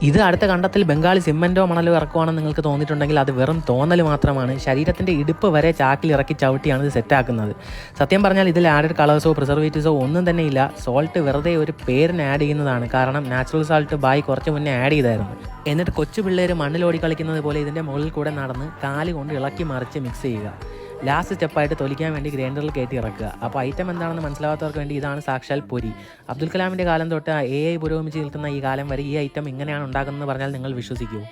ഇത് അടുത്ത കണ്ടത്തിൽ ബംഗാളി സിമൻറ്റോ മണലോ ഇറക്കുവാണെന്ന് നിങ്ങൾക്ക് തോന്നിയിട്ടുണ്ടെങ്കിൽ അത് വെറും തോന്നൽ മാത്രമാണ്. ശരീരത്തിൻ്റെ ഇടുപ്പ് വരെ ചാക്കിൽ ഇറക്കി ചവിട്ടിയാണ് ഇത് സെറ്റാക്കുന്നത്. സത്യം പറഞ്ഞാൽ ഇതിൽ ആഡഡ് കളേഴ്സോ പ്രിസർവേറ്റീവ്സോ ഒന്നും തന്നെ ഇല്ല. സോൾട്ട് വെറുതെ ഒരു പേരിന് ആഡ് ചെയ്യുന്നതാണ്. കാരണം നാച്ചുറൽ സാൾട്ട് ബായ് കുറച്ച് മുന്നേ ആഡ് ചെയ്തായിരുന്നു. എന്നിട്ട് കൊച്ചു പിള്ളേർ മണ്ണിലോടി കളിക്കുന്നത് പോലെ ഇതിൻ്റെ മുകളിൽ കൂടെ നടന്ന് കാല് കൊണ്ട് ഇളക്കി മറിച്ച് മിക്സ് ചെയ്യുക. ലാസ്റ്റ് സ്റ്റെപ്പായിട്ട് തൊലിക്കാൻ വേണ്ടി ഗ്രൈൻഡറിൽ കയറ്റി ഇറക്കുക. അപ്പോൾ ഐറ്റം എന്താണെന്ന് മനസ്സിലാവാത്തവർക്ക് വേണ്ടി ഇതാണ് സാക്ഷാൽ പൊരി. അബ്ദുൽ കലാമിൻ്റെ കാലം തൊട്ട് AI പുരോഗമിച്ച് നിൽക്കുന്ന ഈ കാലം വരെ ഈ ഐറ്റം ഇങ്ങനെയാണ് ഉണ്ടാക്കുന്നതെന്ന് പറഞ്ഞാൽ നിങ്ങൾ വിശ്വസിക്കുമോ?